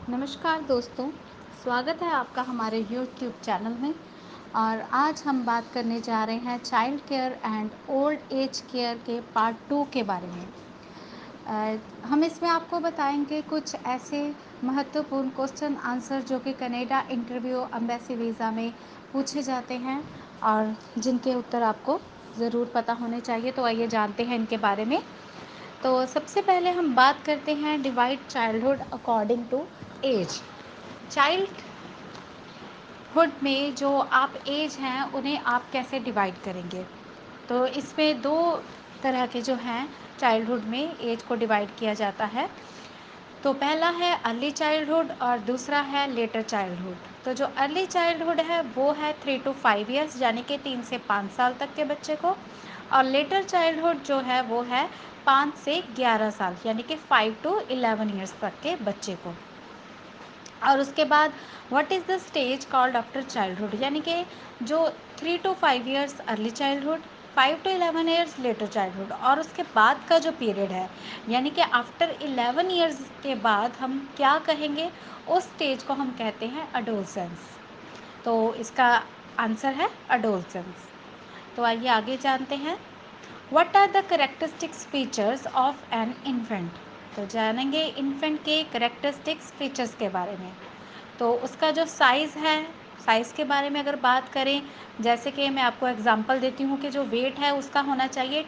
नमस्कार दोस्तों, स्वागत है आपका हमारे यूट्यूब चैनल में। और आज हम बात करने जा रहे हैं child care and old age care के पार्ट 2 के बारे में। हम इसमें आपको बताएंगे कुछ ऐसे महत्वपूर्ण क्वेश्चन आंसर जो कि कनाडा इंटरव्यू एम्बेसी वीज़ा में पूछे जाते हैं और जिनके उत्तर आपको ज़रूर पता होने चाहिए। तो आइए जानते हैं इनके बारे में। तो सबसे पहले हम बात करते हैं divide childhood according to age. Childhood में जो आप एज हैं उन्हें आप कैसे डिवाइड करेंगे? तो इसमें दो तरह के जो हैं चाइल्डहुड में एज को डिवाइड किया जाता है। तो पहला है अर्ली चाइल्डहुड और दूसरा है लेटर चाइल्डहुड। तो जो अर्ली चाइल्डहुड है वो है 3 to 5 ईयर्स यानी कि 3 से 5 साल तक के बच्चे को, और लेटर चाइल्डहुड जो है वो है 5 से 11 साल यानी कि 5 to 11 ईयर्स तक के बच्चे को। और उसके बाद what is the stage called after childhood, यानी कि जो 3 to 5 years early childhood, 5 to 11 years later childhood, और उसके बाद का जो पीरियड है यानी कि आफ्टर 11 ईयर्स के बाद हम क्या कहेंगे, उस स्टेज को हम कहते हैं अडोलसेंस। तो इसका आंसर है अडोलसेंस। तो आइए आगे जानते हैं what are the characteristics features of an infant. तो जानेंगे इन्फेंट के करेक्टरिस्टिक्स फीचर्स के बारे में। तो उसका जो साइज़ है, साइज़ के बारे में अगर बात करें, जैसे कि मैं आपको एग्जांपल देती हूँ कि जो वेट है उसका होना चाहिए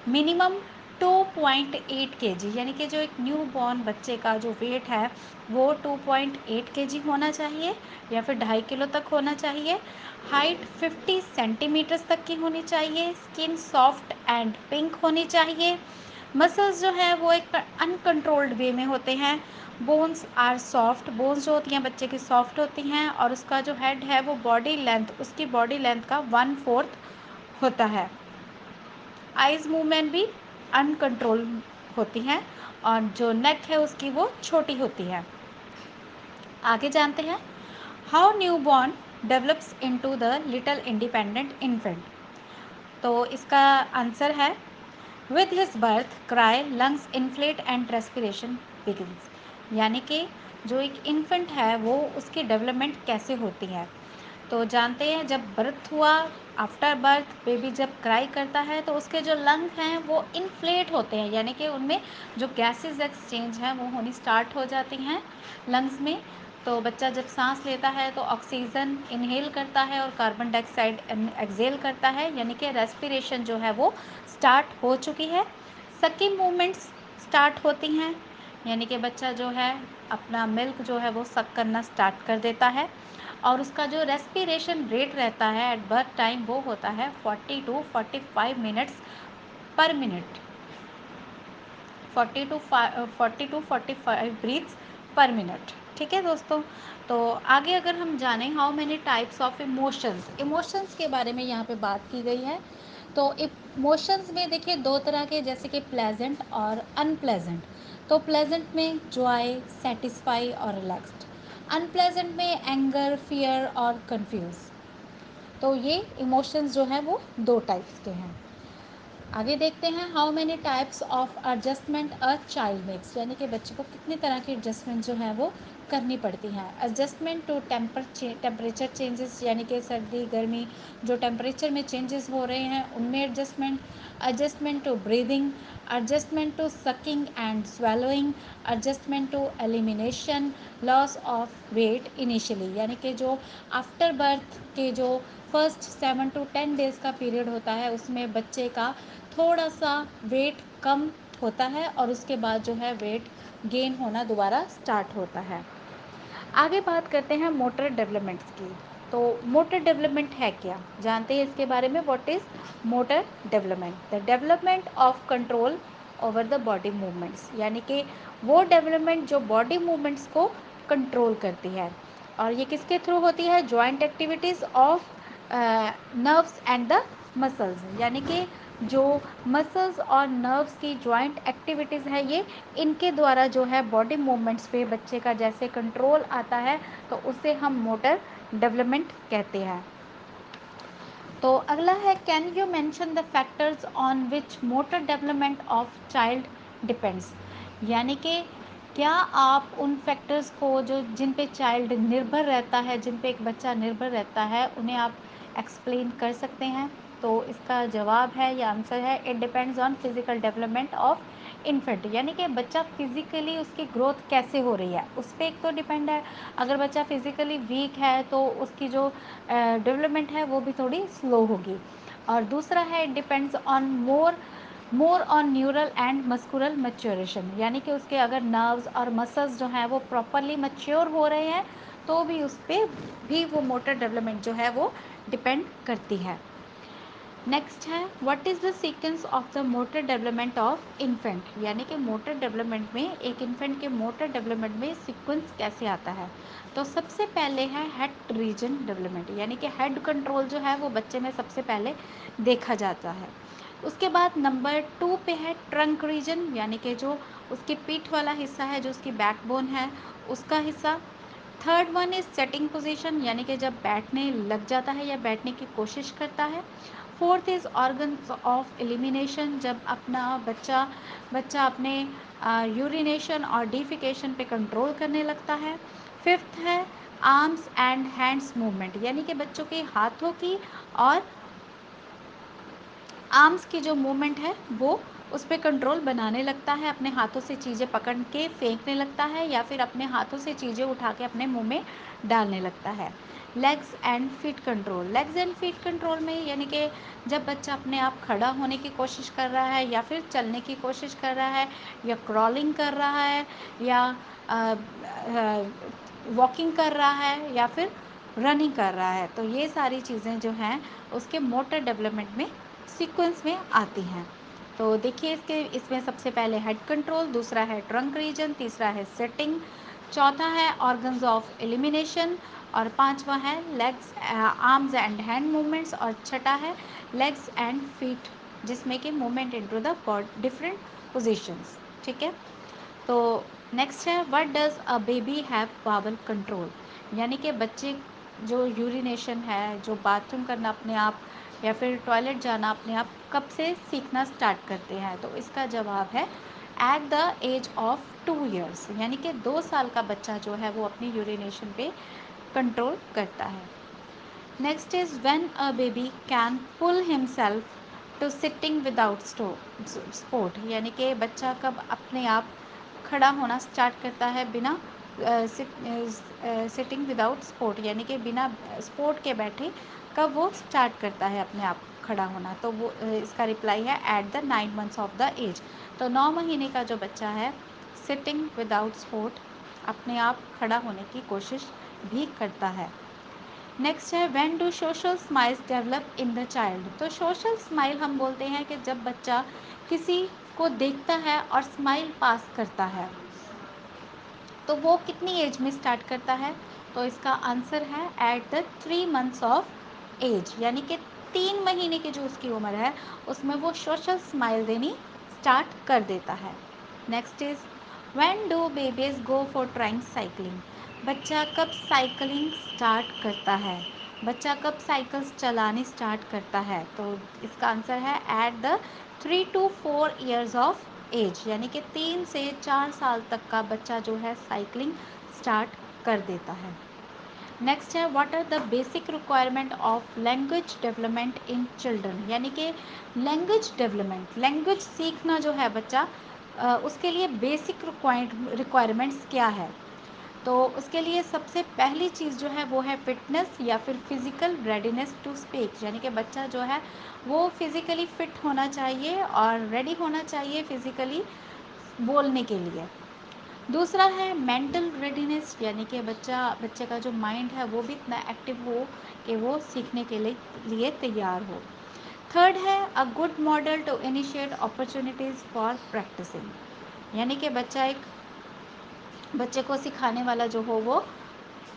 मिनिमम 2.8 केजी, यानी कि जो एक न्यू बॉर्न बच्चे का जो वेट है वो 2.8 केजी होना चाहिए या फिर 2.5 किलो तक होना चाहिए। हाइट 50 सेंटीमीटर्स तक की होनी चाहिए। स्किन सॉफ्ट एंड पिंक होनी चाहिए। मसल्स जो है वो एक अनकंट्रोल्ड वे में होते हैं। बोन्स आर सॉफ्ट, बोन्स जो होती हैं बच्चे की सॉफ्ट होती हैं, और उसका जो हेड है वो बॉडी लेंथ, उसकी बॉडी लेंथ का 1/4 होता है। आइज़ मूवमेंट भी अनकंट्रोल होती हैं, और जो नेक है उसकी वो छोटी होती है। आगे जानते हैं how new born develops into the little independent infant. तो इसका आंसर है with his birth cry lungs inflate and respiration begins, यानी कि जो एक इन्फेंट है वो उसकी डेवलपमेंट कैसे होती है। तो जानते हैं जब बर्थ हुआ, आफ्टर बर्थ बेबी जब क्राई करता है तो उसके जो लंग हैं वो इन्फ्लेट होते हैं, यानी कि उनमें जो गैसेस एक्सचेंज हैं वो होनी स्टार्ट हो जाती हैं लंग्स में। तो बच्चा जब सांस लेता है तो ऑक्सीजन इनहेल करता है और कार्बन डाइऑक्साइड एक्सहेल करता है, यानी कि रेस्पिरेशन जो है वो स्टार्ट हो चुकी है। सकिंग मूवमेंट्स स्टार्ट होती हैं, यानी कि बच्चा जो है अपना मिल्क जो है वो सक करना स्टार्ट कर देता है। और उसका जो रेस्पिरेशन रेट रहता है एट बर्थ टाइम वो होता है 40 to 45 minutes per minute, 40 to 45 breaths per minute. ठीक है दोस्तों। तो आगे अगर हम जानें how many types of emotions, emotions के बारे में यहाँ पे बात की गई है। तो इमोशंस में देखिए दो तरह के, जैसे कि प्लेजेंट और अनप्लेजेंट। तो प्लेजेंट में जॉय, सेटिस्फाई और रिलैक्स्ड। अनप्लेजेंट में एंगर, फियर और कंफ्यूज। तो ये इमोशंस जो हैं वो दो टाइप्स के हैं। आगे देखते हैं how many types of adjustment a child makes, यानी कि बच्चे को कितने तरह की एडजस्टमेंट जो है वो करनी पड़ती हैं। एडजस्टमेंट टू टेम्परेचर चेंजेस, यानी कि सर्दी गर्मी जो टेम्परेचर में चेंजेस हो रहे हैं उनमें adjustment. Adjustment to breathing, adjustment to sucking and swallowing, adjustment to elimination, loss of weight initially, यानी कि जो आफ्टर बर्थ के जो फर्स्ट 7 to 10 डेज़ का पीरियड होता है उसमें बच्चे का थोड़ा सा वेट कम होता है और उसके बाद जो है वेट गेन होना दोबारा स्टार्ट होता है। आगे बात करते हैं मोटर डेवलपमेंट्स की। तो मोटर डेवलपमेंट है क्या, जानते हैं इसके बारे में। What is motor development? The development of control over the body movements, यानी कि वो डेवलपमेंट जो बॉडी मूवमेंट्स को कंट्रोल करती है। और ये किसके थ्रू होती है? Joint activities of nerves and the muscles, यानी कि जो मसल्स और नर्व्स की जॉइंट एक्टिविटीज़ है ये इनके द्वारा जो है बॉडी मूवमेंट्स पे बच्चे का जैसे कंट्रोल आता है, तो उसे हम मोटर डेवलपमेंट कहते हैं। तो अगला है can you mention the factors on which motor development of child depends, यानी कि क्या आप उन फैक्टर्स को जो जिन पे चाइल्ड निर्भर रहता है, जिन पे एक बच्चा निर्भर रहता है, उन्हें आप एक्सप्लेन कर सकते हैं? तो इसका जवाब है या आंसर है, it depends on physical development of infant, यानी कि बच्चा फिजिकली उसकी ग्रोथ कैसे हो रही है उस पर एक तो डिपेंड है। अगर बच्चा फिजिकली वीक है तो उसकी जो डेवलपमेंट है वो भी थोड़ी स्लो होगी। और दूसरा है, it depends on more on neural and muscular maturation, यानी कि उसके अगर नर्व्स और मसल्स जो हैं वो प्रॉपरली मैच्योर हो रहे हैं तो भी उस पर भी वो मोटर डेवलपमेंट जो है वो डिपेंड करती है। नेक्स्ट है, what is the sequence of the motor development of infant, यानी कि मोटर डेवलपमेंट में एक इन्फेंट के मोटर डेवलपमेंट में सीक्वेंस कैसे आता है। तो सबसे पहले है हेड रीजन डेवलपमेंट, यानी कि हेड कंट्रोल जो है वो बच्चे में सबसे पहले देखा जाता है। उसके बाद नंबर 2 पे है ट्रंक रीजन, यानी कि जो उसकी पीठ वाला हिस्सा है, जो उसकी बैकबोन है उसका हिस्सा। Third one is setting position, यानी कि जब बैठने लग जाता है या बैठने की कोशिश करता है। Fourth is organs of elimination, जब अपना बच्चा बच्चा अपने यूरिनेशन और डिफिकेशन पे कंट्रोल करने लगता है। फिफ्थ है आर्म्स एंड हैंड्स मूवमेंट, यानी कि बच्चों के हाथों की और आर्म्स की जो मूवमेंट है वो उस पर कंट्रोल बनाने लगता है, अपने हाथों से चीज़ें पकड़ के फेंकने लगता है या फिर अपने हाथों से चीज़ें उठा के अपने मुंह में डालने लगता है। Legs and feet control, legs and feet control में यानी कि जब बच्चा अपने आप खड़ा होने की कोशिश कर रहा है या फिर चलने की कोशिश कर रहा है या क्रॉलिंग कर रहा है या वॉकिंग कर रहा है या फिर रनिंग कर रहा है, तो ये सारी चीज़ें जो हैं उसके मोटर डेवलपमेंट में सीक्वेंस में आती हैं। तो देखिए इसमें सबसे पहले हेड कंट्रोल, दूसरा है ट्रंक रीजन, तीसरा है सेटिंग, चौथा है ऑर्गन्स ऑफ एलिमिनेशन और पांचवा है legs arms and hand movements और छठा है लेग्स एंड फीट, जिसमें कि movement into the different positions. ठीक है। तो नेक्स्ट है, what does a baby have bowel control, यानी कि बच्चे जो यूरिनेशन है, जो बाथरूम करना अपने आप या फिर टॉयलेट जाना अपने आप कब से सीखना स्टार्ट करते हैं। तो इसका जवाब है at the age of 2 years, यानी कि 2 साल का बच्चा जो है वो अपनी यूरिनेशन पे कंट्रोल करता है। Next is when a baby can pull himself to sitting without support, यानी कि बच्चा कब अपने आप खड़ा होना स्टार्ट करता है बिना सिटिंग विदाउट सपोर्ट, यानी कि बिना सपोर्ट के बैठे कब वो स्टार्ट करता है अपने आप खड़ा होना। तो वो इसका रिप्लाई है at the 9 months of the age. तो 9 महीने का जो बच्चा है सिटिंग विदाउट सपोर्ट अपने आप खड़ा होने की कोशिश भी करता है। नेक्स्ट है, when do social smiles develop in the child, तो सोशल स्माइल हम बोलते हैं कि जब बच्चा किसी को देखता है और स्माइल पास करता है, तो वो कितनी एज में स्टार्ट करता है। तो इसका आंसर है at the 3 months of age, यानी कि 3 महीने की जो उसकी उम्र है उसमें वो सोशल स्माइल देनी स्टार्ट कर देता है। Next is when do babies go for trying cycling, बच्चा कब साइकिलिंग स्टार्ट करता है, बच्चा कब साइकिल्स चलानी स्टार्ट करता है। तो इसका आंसर है at the 3 to 4 years of age, यानी कि 3 से 4 साल तक का बच्चा जो है साइकिलिंग स्टार्ट कर देता है। नेक्स्ट है, what are the basic requirement of language development in children, यानी कि लैंग्वेज डेवलपमेंट, लैंग्वेज सीखना जो है बच्चा उसके लिए बेसिक रिक्वायरमेंट्स क्या है। तो उसके लिए सबसे पहली चीज़ जो है वो है फिटनेस या फिर फिज़िकल रेडीनेस टू स्पीक, यानी कि बच्चा जो है वो फिज़िकली फिट होना चाहिए और रेडी होना चाहिए फिज़िकली बोलने के लिए। दूसरा है मेंटल रेडीनेस, यानी कि बच्चे का जो माइंड है वो भी इतना एक्टिव हो कि वो सीखने के लिए तैयार हो। थर्ड है a good model to initiate opportunities for practising, यानी कि बच्चे को सिखाने वाला जो हो वो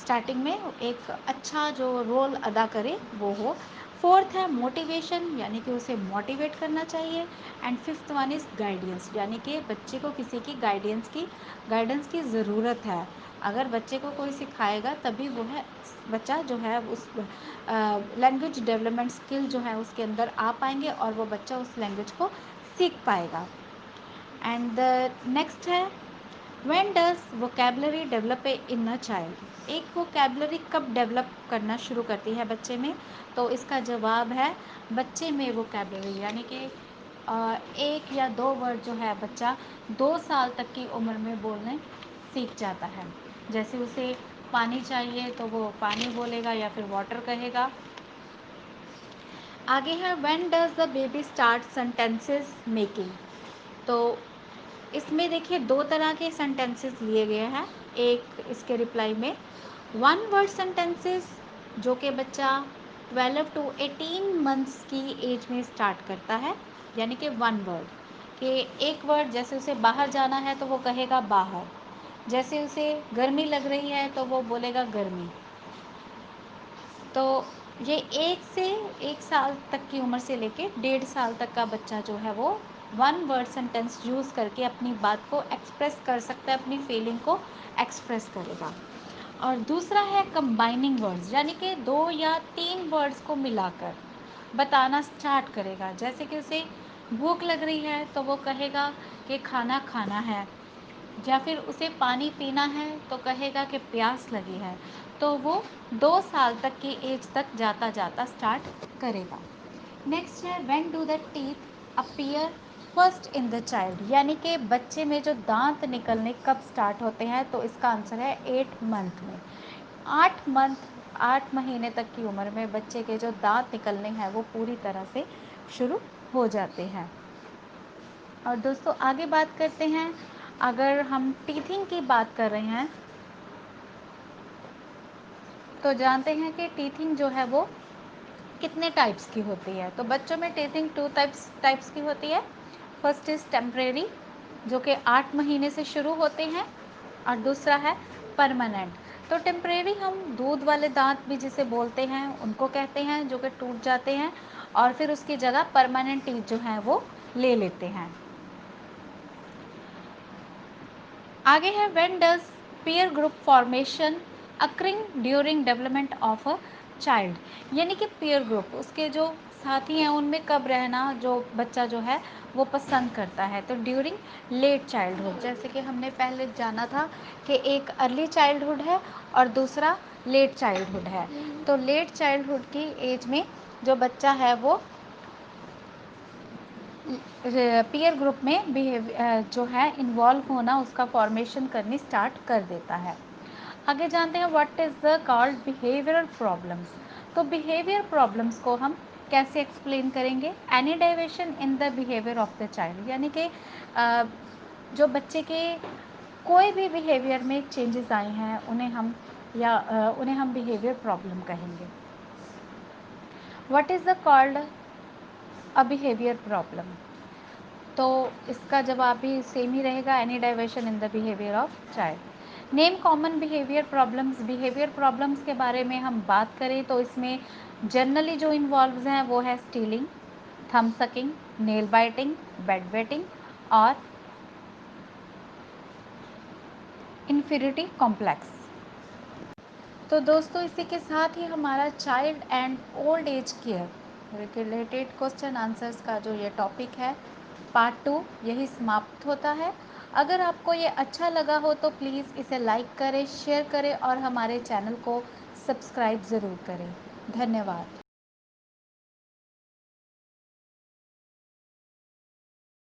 स्टार्टिंग में एक अच्छा जो रोल अदा करे वो हो। फोर्थ है मोटिवेशन, यानी कि उसे मोटिवेट करना चाहिए। And fifth one is guidance, यानी कि बच्चे को किसी की गाइडेंस की ज़रूरत है। अगर बच्चे को कोई सिखाएगा तभी वो है बच्चा जो है उस लैंग्वेज डेवलपमेंट स्किल जो है उसके अंदर आ पाएंगे और वो बच्चा उस लैंग्वेज को सीख पाएगा। एंड द नेक्स्ट है when does vocabulary develop in a child, एक वोकेबलरी कब डेवलप करना शुरू करती है बच्चे में? तो इसका जवाब है बच्चे में वोकेबलरी यानी कि एक या दो वर्ड जो है बच्चा 2 साल तक की उम्र में बोलने सीख जाता है। जैसे उसे पानी चाहिए तो वो पानी बोलेगा या फिर वाटर कहेगा। आगे है when does the baby start sentences making. तो इसमें देखिए दो तरह के सेंटेंसेस लिए गए हैं एक इसके रिप्लाई में। वन वर्ड सेंटेंसेस जो कि बच्चा 12 टू 18 मंथ्स की एज में स्टार्ट करता है, यानी कि वन वर्ड कि एक वर्ड, जैसे उसे बाहर जाना है तो वो कहेगा बाहर, जैसे उसे गर्मी लग रही है तो वो बोलेगा गर्मी। तो ये 1 से 1 साल तक की उम्र से लेके 1.5 साल तक का बच्चा जो है वो वन वर्ड सेंटेंस यूज़ करके अपनी बात को एक्सप्रेस कर सकता है, अपनी फीलिंग को एक्सप्रेस करेगा। और दूसरा है कंबाइनिंग वर्ड्स, यानी कि 2 या 3 वर्ड्स को मिलाकर बताना स्टार्ट करेगा। जैसे कि उसे भूख लग रही है तो वो कहेगा कि खाना खाना है, या फिर उसे पानी पीना है तो कहेगा कि प्यास लगी है। तो वो 2 साल तक की एज तक जाता जाता स्टार्ट करेगा। नेक्स्ट है when do the teeth appear first in the child, यानी कि बच्चे में जो दांत निकलने कब स्टार्ट होते हैं? तो इसका आंसर है 8 मंथ में। 8 महीने तक की उम्र में बच्चे के जो दांत निकलने हैं वो पूरी तरह से शुरू हो जाते हैं। और दोस्तों आगे बात करते हैं, अगर हम टीथिंग की बात कर रहे हैं तो जानते हैं कि टीथिंग जो है वो कितने टाइप्स की होती है। तो बच्चों में टीथिंग 2 टाइप्स की होती है। फर्स्ट इज़ टेम्परेरी जो कि 8 महीने से शुरू होते हैं, और दूसरा है परमानेंट। तो टेम्परेरी हम दूध वाले दांत भी जिसे बोलते हैं उनको कहते हैं, जो कि टूट जाते हैं और फिर उसकी जगह परमानेंट टीथ जो हैं वो ले लेते हैं। आगे है when does peer group formation occurring during development of a child, यानी कि पीयर ग्रुप उसके जो साथी हैं उनमें कब रहना जो बच्चा जो है वो पसंद करता है? तो ड्यूरिंग लेट चाइल्डहुड, जैसे कि हमने पहले जाना था कि एक अर्ली चाइल्डहुड है और दूसरा लेट चाइल्डहुड है। तो लेट चाइल्डहुड की एज में जो बच्चा है वो पीयर ग्रुप में जो है इन्वॉल्व होना, उसका फॉर्मेशन करनी स्टार्ट कर देता है। आगे जानते हैं what is the called behavioural problems. तो बिहेवियर प्रॉब्लम्स को हम कैसे एक्सप्लेन करेंगे? Any deviation in the behaviour of the child, यानी कि जो बच्चे के कोई भी बिहेवियर में चेंजेस आए हैं उन्हें हम बिहेवियर प्रॉब्लम कहेंगे। What is the called a behaviour problem? तो इसका जवाब भी सेम ही रहेगा, any diversion in the behaviour of child. Name common behaviour problems के बारे में हम बात करें तो इसमें जनरली जो इन्वॉल्व हैं वो है स्टीलिंग, थम sucking, nail biting, bed wetting और इन्फीरिटी कॉम्प्लेक्स। तो दोस्तों इसी के साथ ही हमारा child and old age care related question answers का जो ये टॉपिक है पार्ट 2 यही समाप्त होता है। अगर आपको ये अच्छा लगा हो तो प्लीज़ इसे लाइक करें, शेयर करें और हमारे चैनल को सब्सक्राइब ज़रूर करें। धन्यवाद।